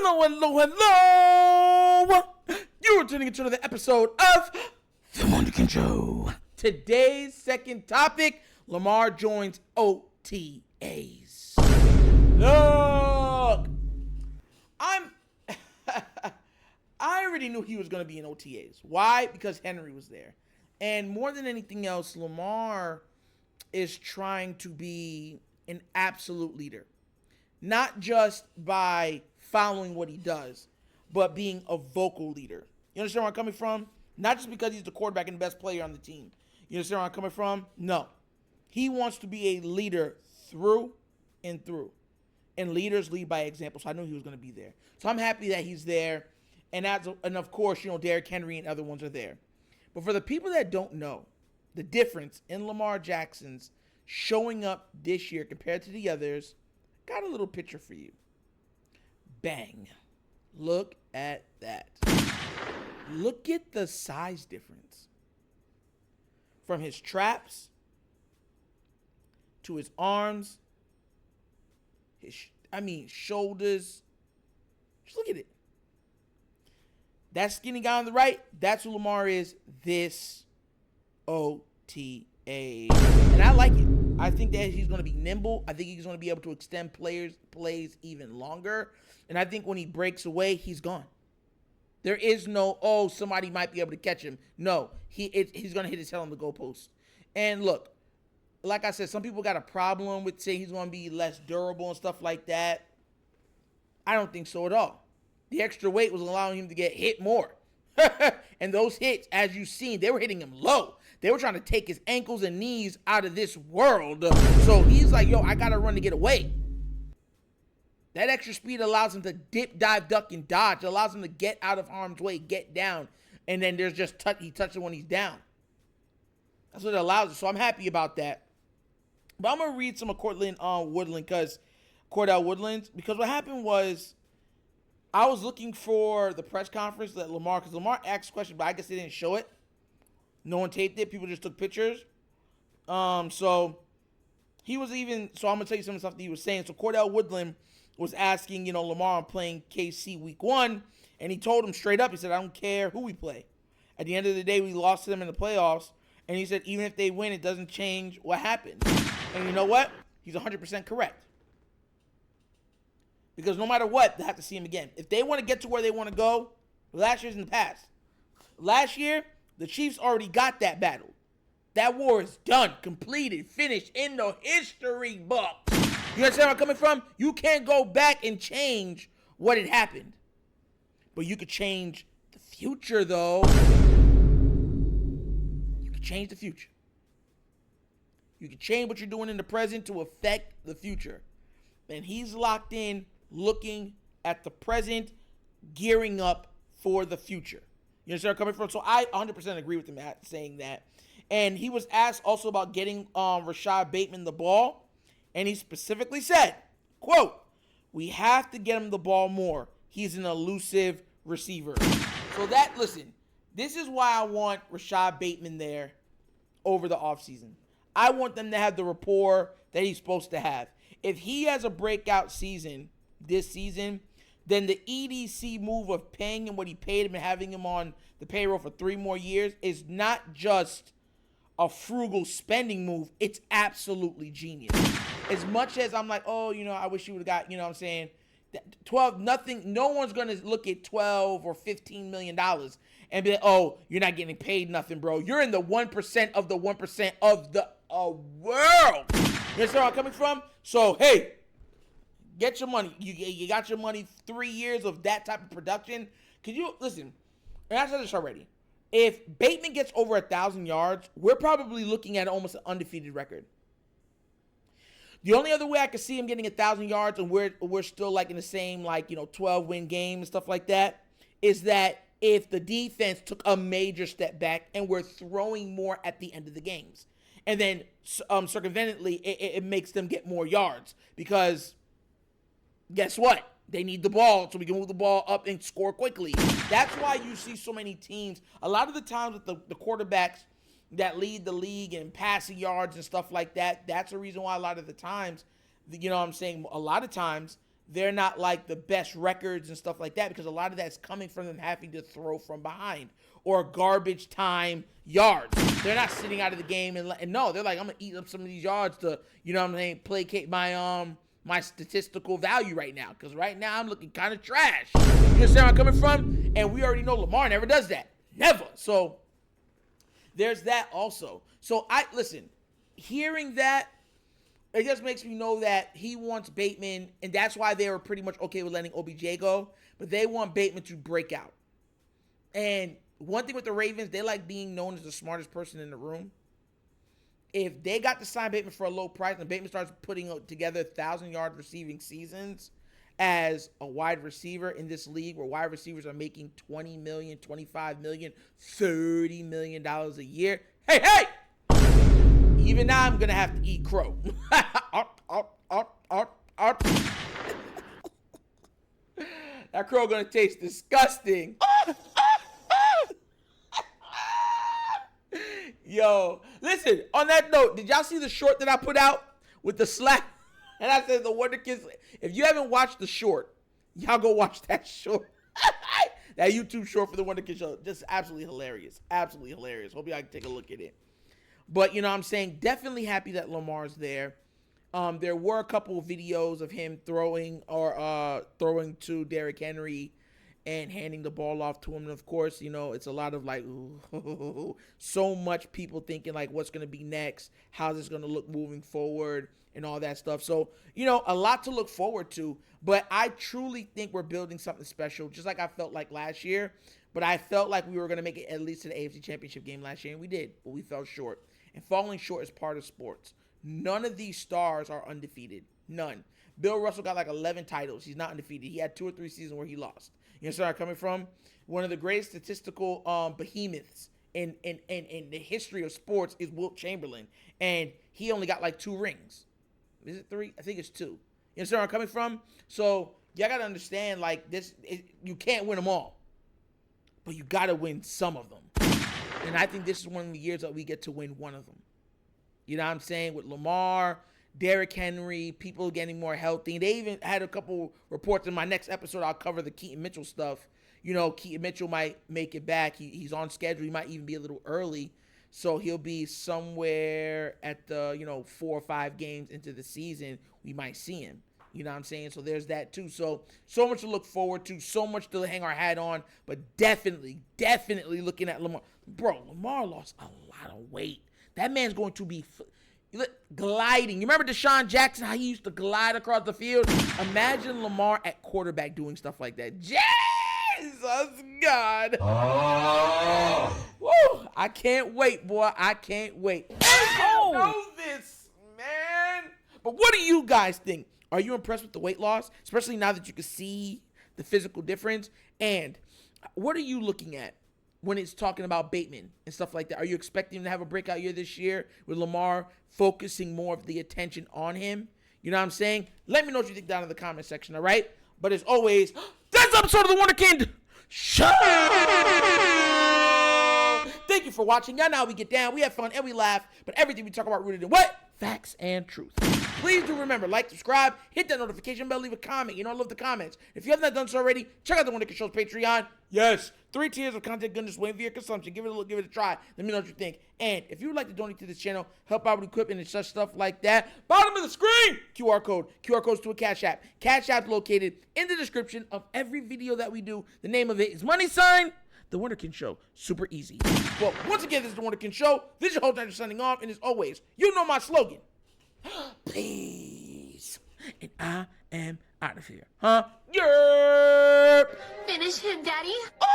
Hello, hello, hello! You're tuning into another episode of TheWunderkindShow. Today's second topic, Lamar joins OTAs. Look, I already knew he was going to be in OTAs. Why? Because Henry was there. And more than anything else, Lamar is trying to be an absolute leader. Not just by following what he does, but being a vocal leader. You understand where I'm coming from? Not just because he's the quarterback and the best player on the team. You understand where I'm coming from? No. He wants to be a leader through and through. And leaders lead by example, so I knew he was going to be there. So I'm happy that he's there. And of course, Derrick Henry and other ones are there. But for the people that don't know the difference in Lamar Jackson's showing up this year compared to the others, got a little picture for you. Bang. Look at that. Look at the size difference. From his traps to his arms, shoulders. Just look at it. That skinny guy on the right, that's who Lamar is this OTA. And I like it. I think that he's going to be nimble. I think he's going to be able to extend plays even longer. And I think when he breaks away, he's gone. There is no, somebody might be able to catch him. No, he's going to hit his head on the goalpost. And look, like I said, some people got a problem with saying he's going to be less durable and stuff like that. I don't think so at all. The extra weight was allowing him to get hit more. And those hits, as you've seen, they were hitting him low. They were trying to take his ankles and knees out of this world. So he's like, I got to run to get away. That extra speed allows him to dip, dive, duck, and dodge. It allows him to get out of harm's way, get down. And then there's just he touches when he's down. That's what it allows us. So I'm happy about that. But I'm going to read some of Cordell Woodland's, because what happened was, I was looking for the press conference that because Lamar asked a question, but I guess they didn't show it. No one taped it. People just took pictures. So I'm going to tell you some of the stuff that he was saying. So Cordell Woodland was asking, Lamar on playing KC week 1, and he told him straight up, he said, I don't care who we play. At the end of the day, we lost to them in the playoffs, and he said, even if they win, it doesn't change what happened. And you know what? He's 100% correct. Because no matter what, they have to see him again. If they want to get to where they want to go, last year's in the past. Last year, the Chiefs already got that battle. That war is done, completed, finished in the history book. You understand where I'm coming from? You can't go back and change what had happened. But you could change the future, though. You could change the future. You can change what you're doing in the present to affect the future. And he's locked in, looking at the present, gearing up for the future. You understand where I'm coming from? So I 100% agree with him saying that. And he was asked also about getting Rashod Bateman the ball. And he specifically said, quote, we have to get him the ball more. He's an elusive receiver. So listen, this is why I want Rashod Bateman there over the offseason. I want them to have the rapport that he's supposed to have. If he has a breakout season this season, then the EDC move of paying him what he paid him and having him on the payroll for 3 more years is not just a frugal spending move. It's absolutely genius. As much as I'm like, I wish you would have got, what I'm saying, 12, nothing, no one's going to look at 12 or $15 million and be like, you're not getting paid nothing, bro. You're in the 1% of the 1% of the world. You understand where I'm coming from? So, hey, get your money. You got your money, 3 years of that type of production. Listen, and I said this already. If Bateman gets over 1,000 yards, we're probably looking at almost an undefeated record. The only other way I could see him getting 1,000 yards and we're still like in the same 12-win game and stuff like that is that if the defense took a major step back and we're throwing more at the end of the games. And then circumvently, it makes them get more yards because guess what? They need the ball so we can move the ball up and score quickly. That's why you see so many teams. A lot of the times with the quarterbacks that lead the league in passing yards and stuff like that, that's the reason why a lot of the times, a lot of times they're not like the best records and stuff like that, because a lot of that's coming from them having to throw from behind or garbage time yards. They're not sitting out of the game and no, they're like, I'm gonna eat up some of these yards to, you know what I'm saying, placate my statistical value right now, because right now I'm looking kind of trash. You understand where I'm coming from? And we already know Lamar never does that, never. So there's that also. So listen, hearing that, it just makes me know that he wants Bateman, and that's why they were pretty much okay with letting OBJ go, but they want Bateman to break out. And one thing with the Ravens, they like being known as the smartest person in the room. If they got to sign Bateman for a low price and Bateman starts putting together 1,000-yard receiving seasons as a wide receiver in this league where wide receivers are making $20 million, $25 million, $30 million a year, hey! Even now, I'm going to have to eat crow. That crow going to taste disgusting. Yo, listen, on that note, did y'all see the short that I put out with the slap? And I said, the Wonder Kids, if you haven't watched the short, y'all go watch that short. That YouTube short for the Wonder Kids show. Just absolutely hilarious. Absolutely hilarious. Hope y'all can take a look at it. But, you know what I'm saying, definitely happy that Lamar's there. There were a couple of videos of him throwing to Derrick Henry and handing the ball off to him. And, of course, you know, it's a lot of, like, ooh, so much people thinking, like, what's going to be next? How's this going to look moving forward and all that stuff? So, you know, a lot to look forward to. But I truly think we're building something special, just like I felt like last year. But I felt like we were going to make it at least to the AFC Championship game last year, and we did. But we fell short. And falling short is part of sports. None of these stars are undefeated. None. Bill Russell got like 11 titles. He's not undefeated. He had 2 or 3 seasons where he lost. You know where I'm coming from? One of the greatest statistical behemoths in the history of sports is Wilt Chamberlain. And he only got like 2 rings. Is it 3? I think it's 2. You understand where I'm coming from? So y'all got to understand, like, you can't win them all. But you got to win some of them. And I think this is one of the years that we get to win one of them. You know what I'm saying? With Lamar, Derrick Henry, people getting more healthy. They even had a couple reports in my next episode. I'll cover the Keaton Mitchell stuff. You know, Keaton Mitchell might make it back. He's on schedule. He might even be a little early. So he'll be somewhere at the, 4 or 5 games into the season. We might see him. You know what I'm saying? So there's that too. So much to look forward to. So much to hang our hat on. But definitely looking at Lamar. Bro, Lamar lost a lot of weight. That man's going to be gliding. You remember Deshaun Jackson, how he used to glide across the field? Imagine Lamar at quarterback doing stuff like that. Jesus God. Oh. Woo, I can't wait, boy. I can't wait. I know this, man. But what do you guys think? Are you impressed with the weight loss? Especially now that you can see the physical difference. And what are you looking at when it's talking about Bateman and stuff like that? Are you expecting him to have a breakout year this year with Lamar focusing more of the attention on him? You know what I'm saying? Let me know what you think down in the comment section, all right? But as always, that's episode of The Wunderkind Show! Thank you for watching. Y'all know how we get down. We have fun and we laugh. But everything we talk about rooted in what? Facts and truth. Please do remember, like, subscribe, hit that notification bell, leave a comment. You know, I love the comments. If you haven't done so already, check out The Wunderkind Show's Patreon. Yes, 3 tiers of content goodness waiting for your consumption. Give it a look, give it a try. Let me know what you think. And if you would like to donate to this channel, help out with equipment and such stuff like that, bottom of the screen, QR code. QR code's to a Cash App. Cash App located in the description of every video that we do. The name of it is The Wunderkind Show. Super easy. Well, once again, this is The Wunderkind Show. This is your host, Andrew, signing off. And as always, you know my slogan. Please. And I am out of here. Huh? Yerp. Finish him, Daddy. Oh!